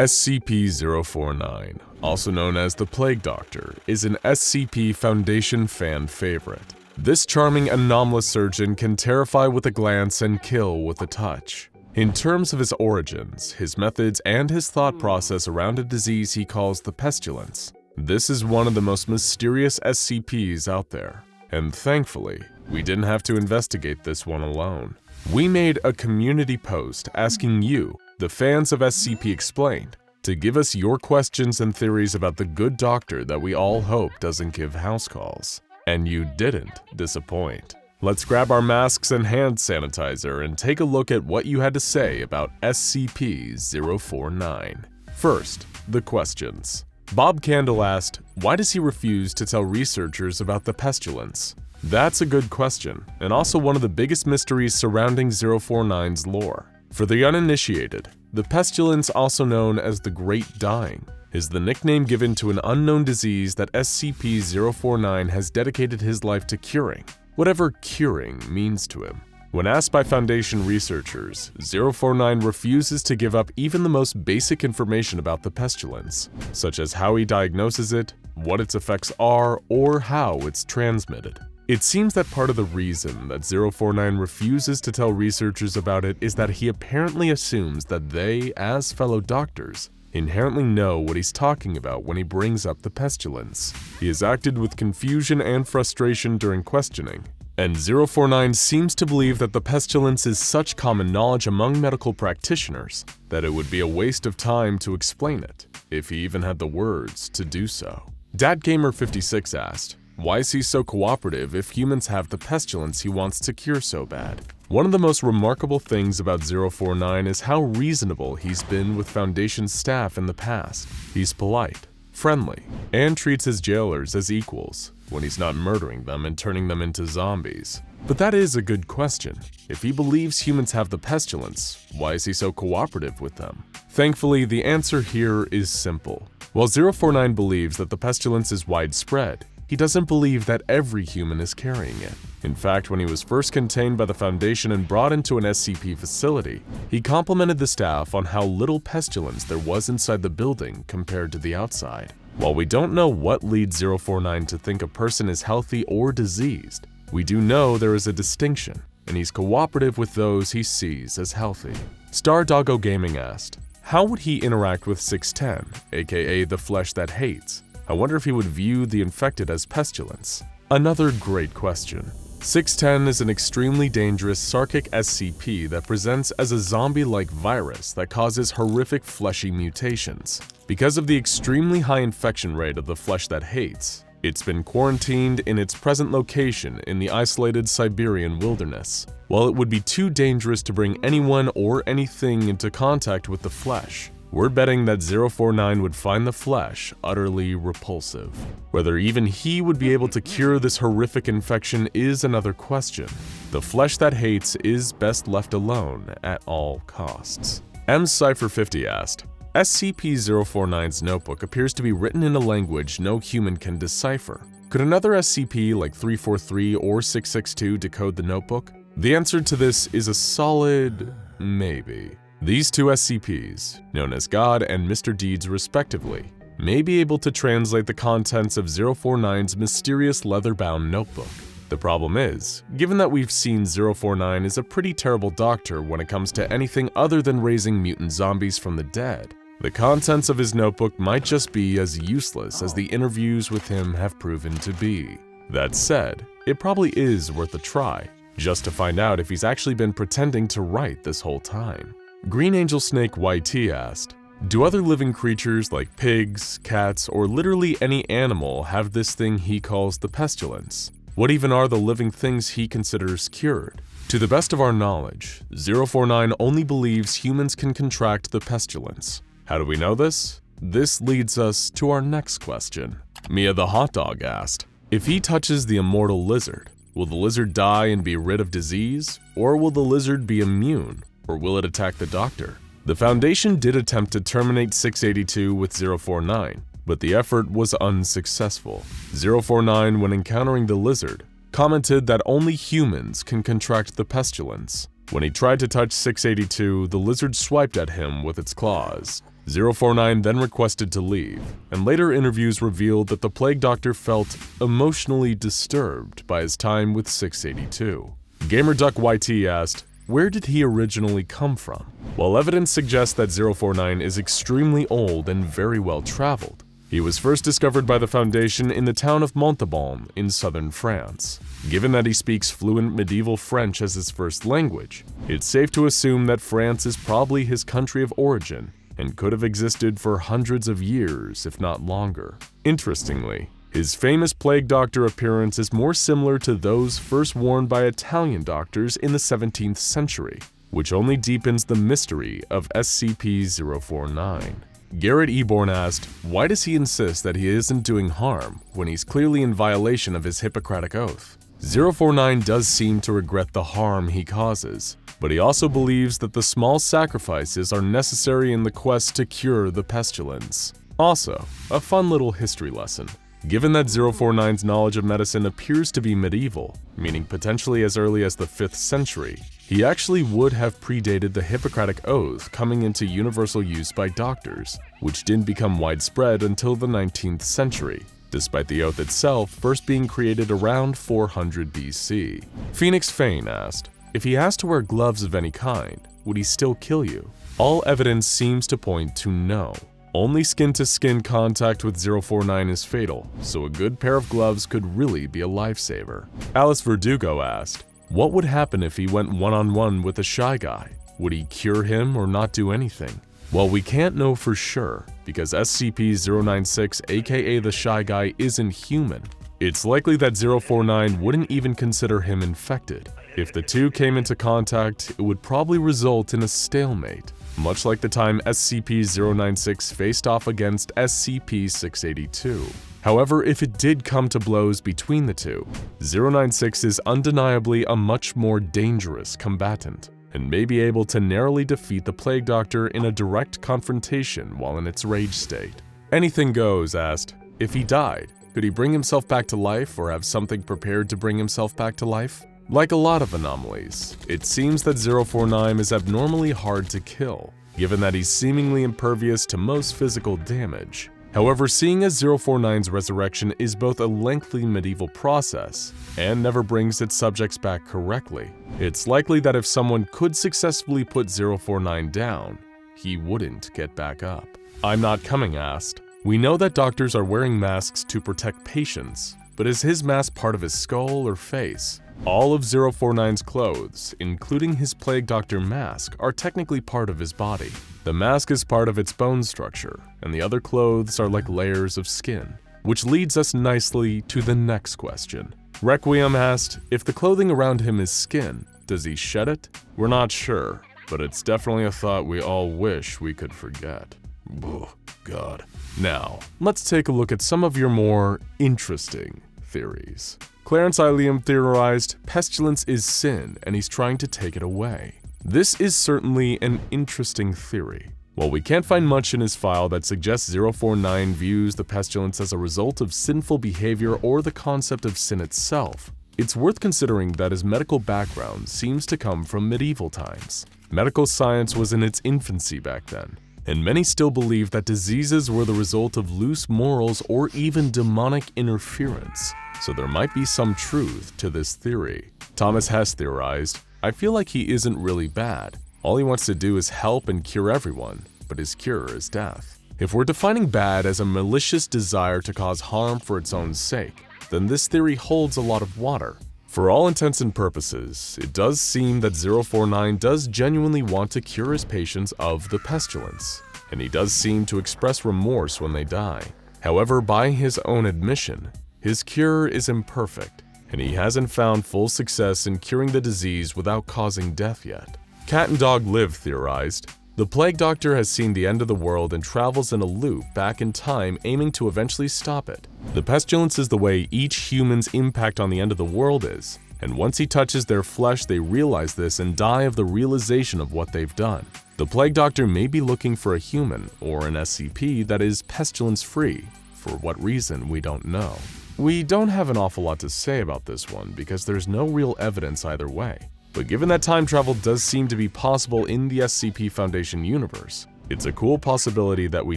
SCP-049, also known as the Plague Doctor, is an SCP Foundation fan favorite. This charming anomalous surgeon can terrify with a glance and kill with a touch. In terms of his origins, his methods, and his thought process around a disease he calls the Pestilence, this is one of the most mysterious SCPs out there. And thankfully, we didn't have to investigate this one alone. We made a community post asking you, the fans of SCP Explained, to give us your questions and theories about the good doctor that we all hope doesn't give house calls. And you didn't disappoint. Let's grab our masks and hand sanitizer and take a look at what you had to say about SCP-049. First, the questions. Bob Candle asked, why does he refuse to tell researchers about the Pestilence? That's a good question, and also one of the biggest mysteries surrounding 049's lore. For the uninitiated, the Pestilence, also known as the Great Dying, is the nickname given to an unknown disease that SCP-049 has dedicated his life to curing, whatever curing means to him. When asked by Foundation researchers, 049 refuses to give up even the most basic information about the Pestilence, such as how he diagnoses it, what its effects are, or how it's transmitted. It seems that part of the reason that 049 refuses to tell researchers about it is that he apparently assumes that they, as fellow doctors, inherently know what he's talking about when he brings up the Pestilence. He has acted with confusion and frustration during questioning, and 049 seems to believe that the Pestilence is such common knowledge among medical practitioners that it would be a waste of time to explain it, if he even had the words to do so. DatGamer56 asked, why is he so cooperative if humans have the Pestilence he wants to cure so bad? One of the most remarkable things about 049 is how reasonable he's been with Foundation staff in the past. He's polite, friendly, and treats his jailers as equals when he's not murdering them and turning them into zombies. But that is a good question. If he believes humans have the Pestilence, why is he so cooperative with them? Thankfully, the answer here is simple. While 049 believes that the Pestilence is widespread, he doesn't believe that every human is carrying it. In fact, when he was first contained by the Foundation and brought into an SCP facility, he complimented the staff on how little Pestilence there was inside the building compared to the outside. While we don't know what leads 049 to think a person is healthy or diseased, we do know there is a distinction, and he's cooperative with those he sees as healthy. Stardoggo Gaming asked, how would he interact with 610, aka the flesh that hates? I wonder if he would view the infected as Pestilence. Another great question. 610 is an extremely dangerous Sarkic SCP that presents as a zombie-like virus that causes horrific fleshy mutations. Because of the extremely high infection rate of the flesh that hates, it's been quarantined in its present location in the isolated Siberian wilderness. While it would be too dangerous to bring anyone or anything into contact with the flesh, we're betting that 049 would find the flesh utterly repulsive. Whether even he would be able to cure this horrific infection is another question. The flesh that hates is best left alone at all costs. mCypher50 asked, SCP-049's notebook appears to be written in a language no human can decipher. Could another SCP like 343 or 662 decode the notebook? The answer to this is a solid maybe. These two SCPs, known as God and Mr. Deeds respectively, may be able to translate the contents of 049's mysterious leather-bound notebook. The problem is, given that we've seen 049 is a pretty terrible doctor when it comes to anything other than raising mutant zombies from the dead, the contents of his notebook might just be as useless as the interviews with him have proven to be. That said, it probably is worth a try, just to find out if he's actually been pretending to write this whole time. Green Angel Snake YT asked, do other living creatures like pigs, cats, or literally any animal have this thing he calls the Pestilence? What even are the living things he considers cured? To the best of our knowledge, 049 only believes humans can contract the Pestilence. How do we know this? This leads us to our next question. Mia the Hot Dog asked, if he touches the immortal lizard, will the lizard die and be rid of disease, or will the lizard be immune? Or will it attack the doctor? The Foundation did attempt to terminate 682 with 049, but the effort was unsuccessful. 049, when encountering the lizard, commented that only humans can contract the Pestilence. When he tried to touch 682, the lizard swiped at him with its claws, 049 then requested to leave, and later interviews revealed that the Plague Doctor felt emotionally disturbed by his time with 682. GamerDuckYT asked, where did he originally come from? While evidence suggests that 049 is extremely old and very well traveled, he was first discovered by the Foundation in the town of Montauban in southern France. Given that he speaks fluent medieval French as his first language, it's safe to assume that France is probably his country of origin and could have existed for hundreds of years, if not longer. Interestingly, his famous Plague Doctor appearance is more similar to those first worn by Italian doctors in the 17th century, which only deepens the mystery of SCP-049. Garrett Eborn asked, why does he insist that he isn't doing harm when he's clearly in violation of his Hippocratic Oath? 049 does seem to regret the harm he causes, but he also believes that the small sacrifices are necessary in the quest to cure the pestilence. Also, a fun little history lesson. Given that 049's knowledge of medicine appears to be medieval, meaning potentially as early as the 5th century, he actually would have predated the Hippocratic Oath coming into universal use by doctors, which didn't become widespread until the 19th century, despite the oath itself first being created around 400 BC. Phoenix Fane asked, if he has to wear gloves of any kind, would he still kill you? All evidence seems to point to no. Only skin-to-skin contact with 049 is fatal, so a good pair of gloves could really be a lifesaver. Alice Verdugo asked, what would happen if he went one-on-one with a shy guy? Would he cure him or not do anything? Well, we can't know for sure, because SCP-096 aka the Shy Guy isn't human. It's likely that 049 wouldn't even consider him infected. If the two came into contact, it would probably result in a stalemate, much like the time SCP-096 faced off against SCP-682. However, if it did come to blows between the two, 096 is undeniably a much more dangerous combatant, and may be able to narrowly defeat the Plague Doctor in a direct confrontation while in its rage state. Anything Goes asked, if he died, could he bring himself back to life or have something prepared to bring himself back to life? Like a lot of anomalies, it seems that 049 is abnormally hard to kill, given that he's seemingly impervious to most physical damage. However, seeing as 049's resurrection is both a lengthy medieval process and never brings its subjects back correctly, it's likely that if someone could successfully put 049 down, he wouldn't get back up. I'm Not Coming asked, we know that doctors are wearing masks to protect patients, but is his mask part of his skull or face? All of 049's clothes, including his Plague Doctor mask, are technically part of his body. The mask is part of its bone structure, and the other clothes are like layers of skin. Which leads us nicely to the next question. Requiem asked, if the clothing around him is skin, does he shed it? We're not sure, but it's definitely a thought we all wish we could forget. Oh, God. Now, let's take a look at some of your more interesting theories. Clarence Ilium theorized, pestilence is sin and he's trying to take it away. This is certainly an interesting theory. While we can't find much in his file that suggests 049 views the pestilence as a result of sinful behavior or the concept of sin itself, it's worth considering that his medical background seems to come from medieval times. Medical science was in its infancy back then, and many still believe that diseases were the result of loose morals or even demonic interference, so there might be some truth to this theory. Thomas Hess theorized, I feel like he isn't really bad. All he wants to do is help and cure everyone, but his cure is death. If we're defining bad as a malicious desire to cause harm for its own sake, then this theory holds a lot of water. For all intents and purposes, it does seem that 049 does genuinely want to cure his patients of the pestilence, and he does seem to express remorse when they die. However, by his own admission, his cure is imperfect, and he hasn't found full success in curing the disease without causing death yet. Cat and Dog Live theorized, the Plague Doctor has seen the end of the world and travels in a loop back in time aiming to eventually stop it. The pestilence is the way each human's impact on the end of the world is, and once he touches their flesh they realize this and die of the realization of what they've done. The Plague Doctor may be looking for a human, or an SCP, that is pestilence-free. For what reason, we don't know. We don't have an awful lot to say about this one because there's no real evidence either way. But given that time travel does seem to be possible in the SCP Foundation universe, It's a cool possibility that we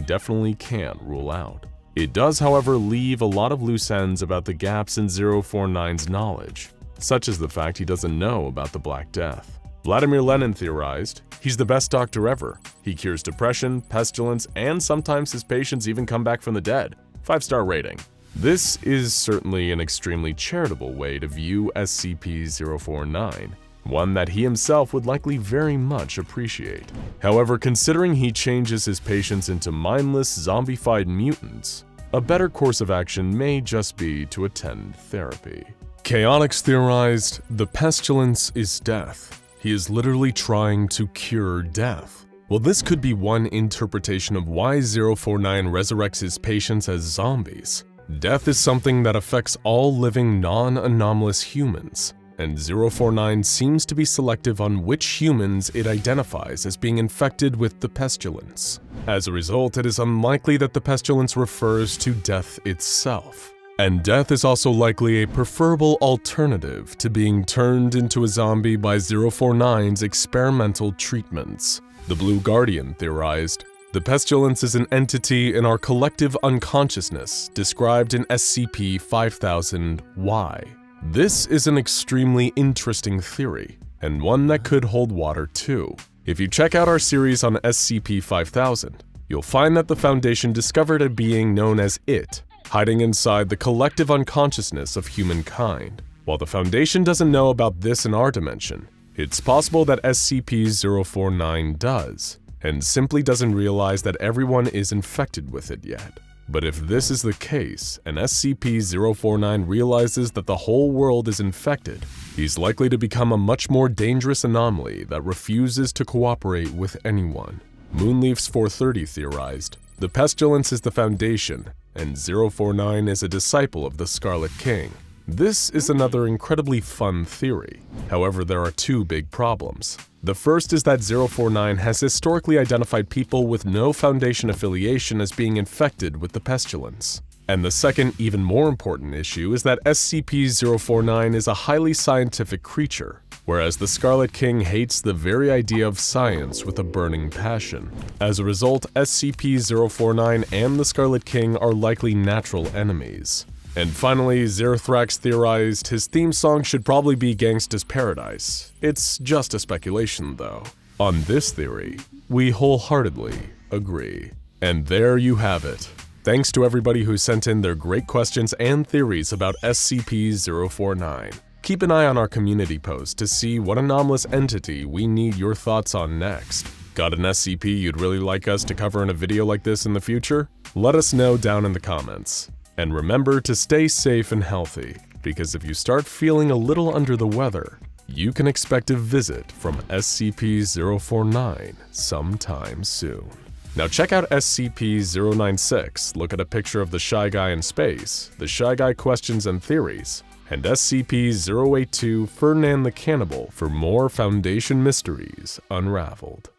definitely can't rule out. It does, however, leave a lot of loose ends about the gaps in 049's knowledge, such as the fact he doesn't know about the Black Death. Vladimir Lenin theorized, "He's the best doctor ever. He cures depression, pestilence, and sometimes his patients even come back from the dead." 5-star rating. This is certainly an extremely charitable way to view SCP-049, one that he himself would likely very much appreciate. However, considering he changes his patients into mindless, zombified mutants, a better course of action may just be to attend therapy. Chaotix theorized, "The pestilence is death. He is literally trying to cure death." Well, this could be one interpretation of why 049 resurrects his patients as zombies. Death is something that affects all living non-anomalous humans, and 049 seems to be selective on which humans it identifies as being infected with the pestilence. As a result, it is unlikely that the pestilence refers to death itself. And death is also likely a preferable alternative to being turned into a zombie by 049's experimental treatments. The Blue Guardian theorized, "The pestilence is an entity in our collective unconsciousness described in SCP-5000 Y." This is an extremely interesting theory, and one that could hold water too. If you check out our series on SCP-5000, you'll find that the Foundation discovered a being known as It, hiding inside the collective unconsciousness of humankind. While the Foundation doesn't know about this in our dimension, it's possible that SCP-049 does, and simply doesn't realize that everyone is infected with it yet. But if this is the case, and SCP-049 realizes that the whole world is infected, he's likely to become a much more dangerous anomaly that refuses to cooperate with anyone. Moonleaf's 430 theorized, "The pestilence is the Foundation, and 049 is a disciple of the Scarlet King." This is another incredibly fun theory. However, there are two big problems. The first is that 049 has historically identified people with no Foundation affiliation as being infected with the pestilence. And the second, even more important issue is that SCP-049 is a highly scientific creature, whereas the Scarlet King hates the very idea of science with a burning passion. As a result, SCP-049 and the Scarlet King are likely natural enemies. And finally, Zerthrax theorized his theme song should probably be Gangsta's Paradise. It's just a speculation though. On this theory, we wholeheartedly agree. And there you have it. Thanks to everybody who sent in their great questions and theories about SCP-049. Keep an eye on our community post to see what anomalous entity we need your thoughts on next. Got an SCP you'd really like us to cover in a video like this in the future? Let us know down in the comments. And remember to stay safe and healthy, because if you start feeling a little under the weather, you can expect a visit from SCP-049 sometime soon. Now check out SCP-096, look at a picture of the Shy Guy in space, the Shy Guy questions and theories, and SCP-082 Ferdinand the Cannibal for more Foundation mysteries unraveled.